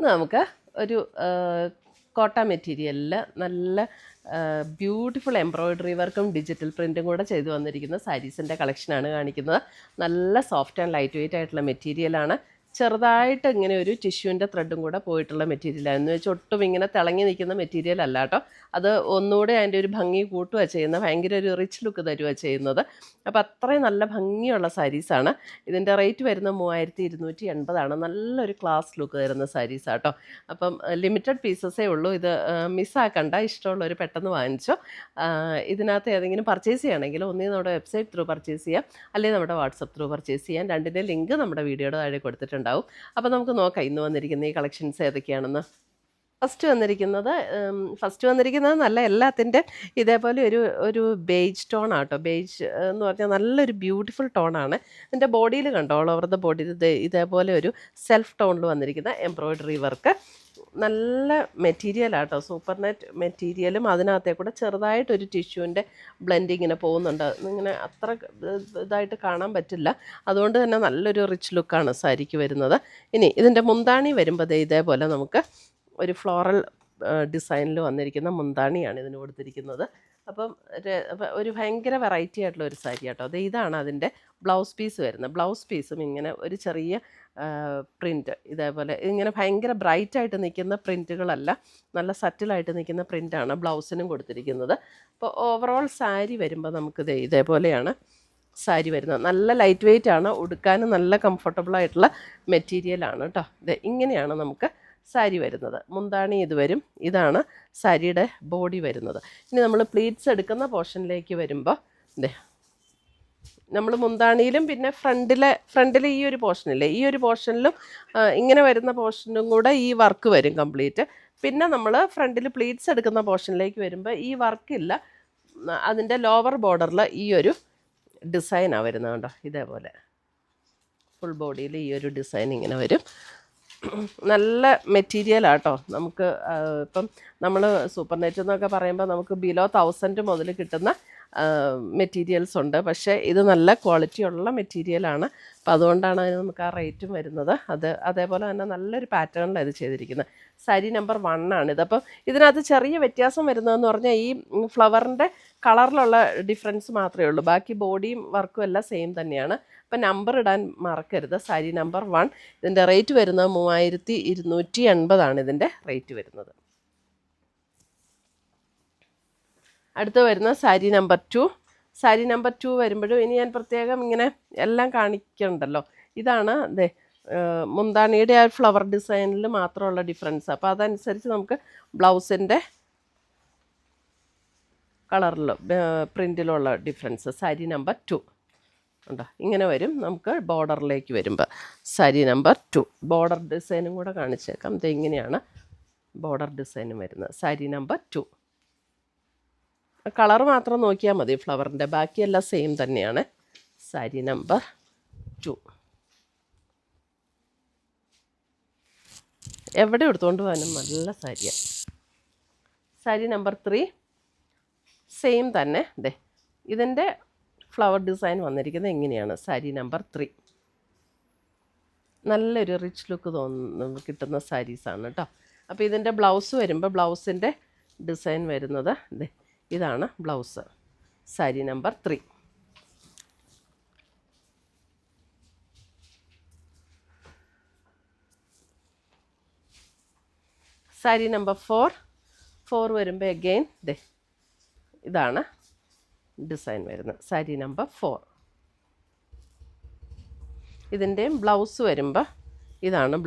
നമുക്ക് ഒരു കോട്ട മെറ്റീരിയലിൽ നല്ല ബ്യൂട്ടിഫുൾ എംബ്രോയ്ഡറി വർക്കും ഡിജിറ്റൽ പ്രിൻറ്റും കൂടെ ചെയ്തു വന്നിരിക്കുന്ന സാരീസിൻ്റെ കളക്ഷനാണ് കാണിക്കുന്നത്. നല്ല സോഫ്റ്റ് ആൻഡ് ലൈറ്റ് വെയിറ്റ് ആയിട്ടുള്ള മെറ്റീരിയലാണ്. ചെറുതായിട്ട് ഇങ്ങനെ ഒരു ടിഷ്യൂവിൻ്റെ ത്രെഡും കൂടെ പോയിട്ടുള്ള മെറ്റീരിയലാണ്. എന്ന് വെച്ചാൽ ഒട്ടും ഇങ്ങനെ തിളങ്ങി നിൽക്കുന്ന മെറ്റീരിയൽ അല്ല കേട്ടോ. അത് ഒന്നുകൂടെ അതിൻ്റെ ഒരു ഭംഗി കൂട്ടുക ചെയ്യുന്നത്, ഭയങ്കര ഒരു റിച്ച് ലുക്ക് തരുക ചെയ്യുന്നത്. അപ്പോൾ അത്രയും നല്ല ഭംഗിയുള്ള സാരീസാണ്. ഇതിൻ്റെ റേറ്റ് വരുന്നത് 3280 നല്ലൊരു ക്ലാസ് ലുക്ക് തരുന്ന സാരീസാണ് കേട്ടോ. അപ്പം ലിമിറ്റഡ് പീസസേ ഉള്ളൂ. ഇത് മിസ്സാക്കണ്ട, ഇഷ്ടമുള്ളവർ പെട്ടെന്ന് വാങ്ങിച്ചോ. ഇതിനകത്ത് ഏതെങ്കിലും പർച്ചേസ് ചെയ്യണമെങ്കിൽ ഒന്നേ നമ്മുടെ വെബ്സൈറ്റ് ത്രൂ പർച്ചേസ് ചെയ്യാം, അല്ലെങ്കിൽ നമ്മുടെ വാട്സപ്പ് ത്രൂ പർച്ചേസ് ചെയ്യാം. രണ്ടിൻ്റെ ലിങ്ക് നമ്മുടെ വീഡിയോയുടെ താഴെ കൊടുത്തിട്ടുണ്ടാവും. അപ്പോൾ നമുക്ക് നോക്കാം ഇന്ന് വന്നിരിക്കുന്ന ഈ കളക്ഷൻസ് ഏതൊക്കെയാണെന്ന്. ഫസ്റ്റ് വന്നിരിക്കുന്നത് നല്ല എല്ലാത്തിൻ്റെ ഇതേപോലെ ഒരു ബേജ് ടോൺ ആട്ടോ. ബേജ് എന്ന് പറഞ്ഞാൽ നല്ലൊരു ബ്യൂട്ടിഫുൾ ടോണാണ്. ഇതിൻ്റെ ബോഡിയിൽ കണ്ടോ, ഓൾ ഓവർ ദ ബോഡിയിൽ ഇതേപോലെ ഒരു സെൽഫ് ടോണിൽ വന്നിരിക്കുന്ന എംബ്രോയ്ഡറി വർക്ക്. നല്ല മെറ്റീരിയലാട്ടോ, സൂപ്പർ നെറ്റ് മെറ്റീരിയലും അതിനകത്തേ കൂടെ ചെറുതായിട്ടൊരു ടിഷ്യൂവിൻ്റെ ബ്ലെൻഡ് ഇങ്ങനെ പോകുന്നുണ്ട്. ഇങ്ങനെ അത്ര ഇതായിട്ട് കാണാൻ പറ്റില്ല, അതുകൊണ്ട് തന്നെ നല്ലൊരു റിച്ച് ലുക്കാണ് സാരിക്ക് വരുന്നത്. ഇനി ഇതിൻ്റെ മുന്താണി വരുമ്പോൾ ഇതേപോലെ നമുക്ക് ഒരു ഫ്ലോറൽ ഡിസൈനിൽ വന്നിരിക്കുന്ന മുന്താണിയാണ് ഇതിന് കൊടുത്തിരിക്കുന്നത്. അപ്പം ഒരു ഭയങ്കര വെറൈറ്റി ആയിട്ടുള്ള ഒരു സാരി കേട്ടോ. ഇതാണ് അതിൻ്റെ ബ്ലൗസ് പീസ് വരുന്നത്. ബ്ലൗസ് പീസും ഇങ്ങനെ ഒരു ചെറിയ പ്രിൻറ്റ് ഇതേപോലെ ഇങ്ങനെ ഭയങ്കര ബ്രൈറ്റായിട്ട് നിൽക്കുന്ന പ്രിൻറ്റുകളല്ല, നല്ല സറ്റിലായിട്ട് നിൽക്കുന്ന പ്രിൻ്റാണ് ബ്ലൗസിനും കൊടുത്തിരിക്കുന്നത്. അപ്പോൾ ഓവറോൾ സാരി വരുമ്പോൾ നമുക്കിത് ഇതേപോലെയാണ് സാരി വരുന്നത്. നല്ല ലൈറ്റ് വെയിറ്റ് ആണ്, ഉടുക്കാനും നല്ല കംഫർട്ടബിളായിട്ടുള്ള മെറ്റീരിയലാണ് കേട്ടോ. ഇങ്ങനെയാണ് നമുക്ക് സാരി വരുന്നത്. മുന്താണി ഇത് വരും, ഇതാണ് സാരിയുടെ ബോഡി വരുന്നത്. ഇനി നമ്മൾ പ്ലീറ്റ്സ് എടുക്കുന്ന പോർഷനിലേക്ക് വരുമ്പോൾ നമ്മൾ മുന്താണിയിലും പിന്നെ ഫ്രണ്ടിൽ ഈ ഒരു പോർഷനില്ലേ, ഈ ഒരു പോർഷനിലും ഇങ്ങനെ വരുന്ന പോർഷനും കൂടെ ഈ വർക്ക് വരും കംപ്ലീറ്റ്. പിന്നെ നമ്മൾ ഫ്രണ്ടിൽ പ്ലീറ്റ്സ് എടുക്കുന്ന പോർഷനിലേക്ക് വരുമ്പോൾ ഈ വർക്കില്ല, അതിൻ്റെ ലോവർ ബോർഡറിൽ ഈ ഒരു ഡിസൈനാണ് വരുന്നത് കേട്ടോ. ഇതേപോലെ ഫുൾ ബോഡിയിൽ ഈ ഒരു ഡിസൈൻ ഇങ്ങനെ വരും. നല്ല മെറ്റീരിയലാട്ടോ. നമുക്ക് ഇപ്പം നമ്മൾ സൂപ്പർ നെറ്റ് എന്നൊക്കെ പറയുമ്പോൾ നമുക്ക് ബിലോ 1000 മുതൽ കിട്ടുന്ന മെറ്റീരിയൽസ് ഉണ്ട്, പക്ഷേ ഇത് നല്ല ക്വാളിറ്റി ഉള്ള മെറ്റീരിയലാണ്. അപ്പോൾ അതുകൊണ്ടാണ് അതിന് നമുക്ക് ആ റേറ്റും വരുന്നത്. അതേപോലെ തന്നെ നല്ലൊരു പാറ്റേണിലാണ് ഇത് ചെയ്തിരിക്കുന്നത്. സാരി നമ്പർ 1 ആണിത്. അപ്പം ഇതിനകത്ത് ചെറിയ വ്യത്യാസം വരുന്നതെന്ന് പറഞ്ഞാൽ ഈ ഫ്ലവറിൻ്റെ കളറിലുള്ള ഡിഫറൻസ് മാത്രമേ ഉള്ളൂ, ബാക്കി ബോഡിയും വർക്കും എല്ലാം സെയിം തന്നെയാണ്. അപ്പം നമ്പർ ഇടാൻ മറക്കരുത്. സാരി നമ്പർ 1. ഇതിൻ്റെ റേറ്റ് വരുന്നത് 3280 ഇതിൻ്റെ റേറ്റ് വരുന്നത്. അടുത്ത് വരുന്ന സാരി നമ്പർ 2. സാരി നമ്പർ 2 വരുമ്പോഴും ഇനി ഞാൻ പ്രത്യേകം ഇങ്ങനെ എല്ലാം കാണിക്കണ്ടല്ലോ. ഇതാണ് മുന്താണിയുടെ ആ ഫ്ലവർ ഡിസൈനിൽ മാത്രമുള്ള ഡിഫറൻസ്. അപ്പോൾ അതനുസരിച്ച് നമുക്ക് ബ്ലൗസിൻ്റെ കളറിലും പ്രിൻറ്റിലുള്ള ഡിഫറൻസ്. സാരി നമ്പർ 2 ഉണ്ടോ, ഇങ്ങനെ വരും. നമുക്ക് ബോർഡറിലേക്ക് വരുമ്പോൾ സാരി നമ്പർ 2 ബോർഡർ ഡിസൈനും കൂടെ കാണിച്ചേക്കാം. ഇങ്ങനെയാണ് ബോർഡർ ഡിസൈനും വരുന്നത്. സാരി നമ്പർ 2 കളർ മാത്രം നോക്കിയാൽ മതി ഫ്ലവറിൻ്റെ, ബാക്കിയെല്ലാം സെയിം തന്നെയാണ്. സാരി നമ്പർ 2 എവിടെ എടുത്തുകൊണ്ട് പോകാനും നല്ല സാരിയാണ്. സാരി നമ്പർ 3 സെയിം തന്നെ. ഇതിൻ്റെ ഫ്ലവർ ഡിസൈൻ വന്നിരിക്കുന്നത് എങ്ങനെയാണ്. സാരി നമ്പർ 3 നല്ലൊരു റിച്ച് ലുക്ക് കിട്ടുന്ന സാരീസാണ് കേട്ടോ. അപ്പോൾ ഇതിൻ്റെ ബ്ലൗസ് വരുമ്പോൾ ബ്ലൗസിൻ്റെ ഡിസൈൻ വരുന്നത് ഇതാണ് blouse. Sari number 3. Sari number 4 വരുമ്പോൾ അഗെയിൻ ഇതാണ് ഡിസൈൻ വരുന്നത്. സാരി നമ്പർ 4. ഇതിൻ്റെയും ബ്ലൗസ് വരുമ്പോൾ ഇതാണ്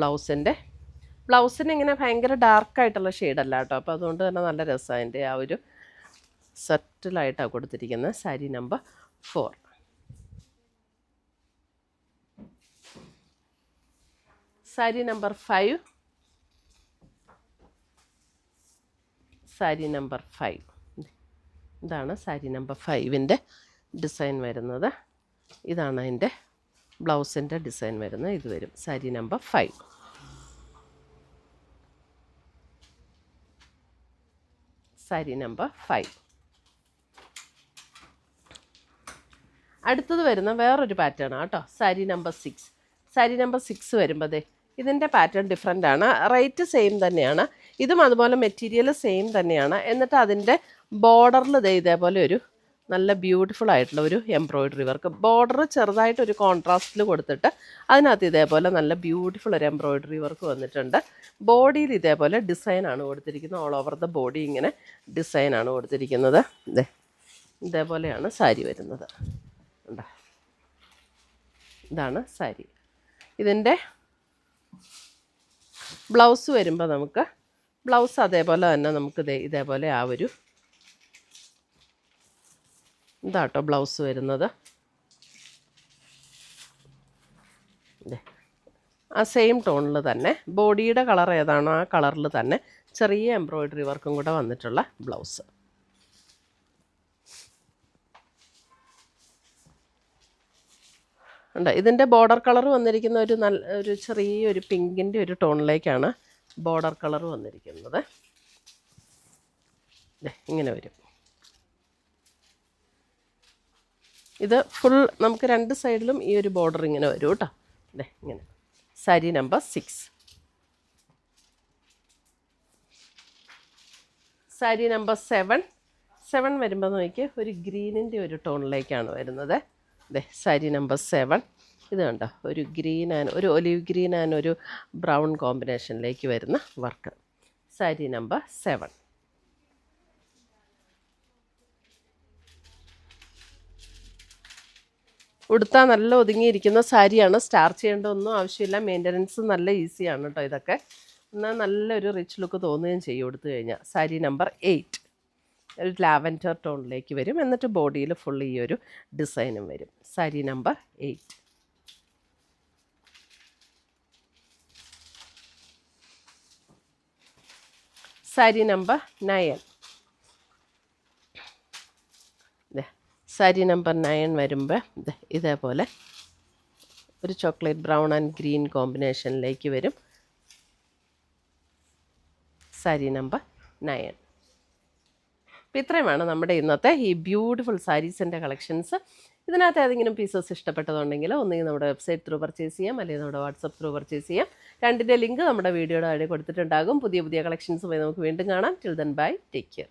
ബ്ലൗസിന് ഇങ്ങനെ ഭയങ്കര ഡാർക്കായിട്ടുള്ള ഷെയ്ഡല്ല കേട്ടോ. അപ്പോൾ അതുകൊണ്ട് തന്നെ നല്ല രസമാണ്. അതിൻ്റെ ആ ഒരു സെറ്റിലായിട്ടാണ് കൊടുത്തിരിക്കുന്നത്. Sari number 4. Sari number 5. Sari number 5 ഇതാണ് സാരി നമ്പർ 5ൻ്റെ ഡിസൈൻ വരുന്നത്. ഇതാണ് അതിൻ്റെ ബ്ലൗസിൻ്റെ ഡിസൈൻ വരുന്നത്. ഇത് വരും സാരി നമ്പർ 5. സാരി നമ്പർ 5. അടുത്തത് വരുന്ന വേറൊരു പാറ്റേൺ കേട്ടോ. സാരി നമ്പർ 6. സാരി നമ്പർ 6 വരുമ്പോൾ ഇതിൻ്റെ പാറ്റേൺ ഡിഫറെൻ്റ് ആണ്. റേറ്റ് സെയിം തന്നെയാണ്. ഇതും അതുപോലെ മെറ്റീരിയൽ സെയിം തന്നെയാണ്. എന്നിട്ട് അതിൻ്റെ ബോർഡറിൽ ഇതേപോലെ ഒരു നല്ല ബ്യൂട്ടിഫുൾ ആയിട്ടുള്ള ഒരു എംബ്രോയിഡറി വർക്ക്. ബോർഡർ ചെറുതായിട്ട് ഒരു കോൺട്രാസ്റ്റിൽ കൊടുത്തിട്ട് അതിനകത്ത് ഇതേപോലെ നല്ല ബ്യൂട്ടിഫുൾ ഒരു എംബ്രോയിഡറി വർക്ക് വന്നിട്ടുണ്ട്. ബോഡിയിൽ ഇതേപോലെ ഡിസൈനാണ് കൊടുത്തിരിക്കുന്നത്. ഓൾ ഓവർ ദ ബോഡി ഇങ്ങനെ ഡിസൈനാണ് കൊടുത്തിരിക്കുന്നത്. ഇതേപോലെയാണ് സാരി വരുന്നത്. ഉണ്ടോ? ഇതാണ് സാരി. ഇതിൻ്റെ ബ്ലൗസ് വരുമ്പോൾ നമുക്ക് ബ്ലൗസ് അതേപോലെ തന്നെ നമുക്ക് ഇതേപോലെ ആ ഒരു ഇതാട്ടോ ബ്ലൗസ് വരുന്നത്. ആ സെയിം ടോണിൽ തന്നെ ബോഡിയുടെ കളർ ഏതാണോ ആ കളറിൽ തന്നെ ചെറിയ എംബ്രോയിഡറി വർക്കും കൂടെ വന്നിട്ടുള്ള ബ്ലൗസ്. ഉണ്ട്. ഇതിൻ്റെ ബോർഡർ കളർ വന്നിരിക്കുന്ന ഒരു ചെറിയൊരു പിങ്കിൻ്റെ ഒരു ടോണിലേക്കാണ് ബോർഡർ കളർ വന്നിരിക്കുന്നത്. ഇങ്ങനെ വരും. ഇത് ഫുൾ നമുക്ക് രണ്ട് സൈഡിലും ഈ ഒരു ബോർഡർ ഇങ്ങനെ വരും കേട്ടോ. ഇങ്ങനെ. സാരി നമ്പർ 6. സാരി നമ്പർ 7 വരുമ്പോൾ നോക്കി ഒരു ഗ്രീനിൻ്റെ ഒരു ടോണിലേക്കാണ് വരുന്നത്. സാരി നമ്പർ 7. ഇത് കണ്ടോ, ഒരു ഗ്രീൻ ആൻഡ് ഒരു ഒലിവ് ഗ്രീൻ ആൻഡ് ഒരു ബ്രൗൺ കോമ്പിനേഷനിലേക്ക് വരുന്ന വർക്ക്. സാരി നമ്പർ 7. ഉടുത്താൽ നല്ല ഒതുങ്ങിയിരിക്കുന്ന സാരിയാണ്. സ്റ്റാർച്ച് ചെയ്യേണ്ട ഒന്നും ആവശ്യമില്ല. മെയിൻ്റനൻസ് നല്ല ഈസിയാണ് കേട്ടോ ഇതൊക്കെ. എന്നാൽ നല്ലൊരു റിച്ച് ലുക്ക് തോന്നുകയും ചെയ്യും ഉടുത്തു കഴിഞ്ഞാൽ. സാരി നമ്പർ 8 ഒരു ലാവൻഡർ ടോണിലേക്ക് വരും. എന്നിട്ട് ബോഡിയിൽ ഫുൾ ഈ ഒരു ഡിസൈനും വരും. Sari number 8. Sari number 9. Sari number 9 വരുമ്പോൾ ഇതേപോലെ ഒരു ചോക്ലേറ്റ് ബ്രൗൺ ആൻഡ് ഗ്രീൻ കോമ്പിനേഷനിലേക്ക് വരും. സാരി നമ്പർ 9. അപ്പോൾ ഇത്രയുമാണ് നമ്മുടെ ഇന്നത്തെ ഈ ബ്യൂട്ടിഫുൾ സാരീസിൻ്റെ കളക്ഷൻസ്. ഇതിനകത്ത് ഏതെങ്കിലും പീസസ് ഇഷ്ടപ്പെട്ടതുണ്ടെങ്കിൽ ഒന്നുകിൽ നമ്മുടെ വെബ്സൈറ്റ് ത്രൂ പർച്ചേസ് ചെയ്യാം, അല്ലെങ്കിൽ നമ്മുടെ വാട്സപ്പ് ത്രൂ പർച്ചേസ് ചെയ്യാം. രണ്ടിൻ്റെ ലിങ്ക് നമ്മുടെ വീഡിയോയുടെ താഴെ കൊടുത്തിട്ടുണ്ടാകും. പുതിയ കളക്ഷൻസുമായി നമുക്ക് വീണ്ടും കാണാം. Till then bye, take care.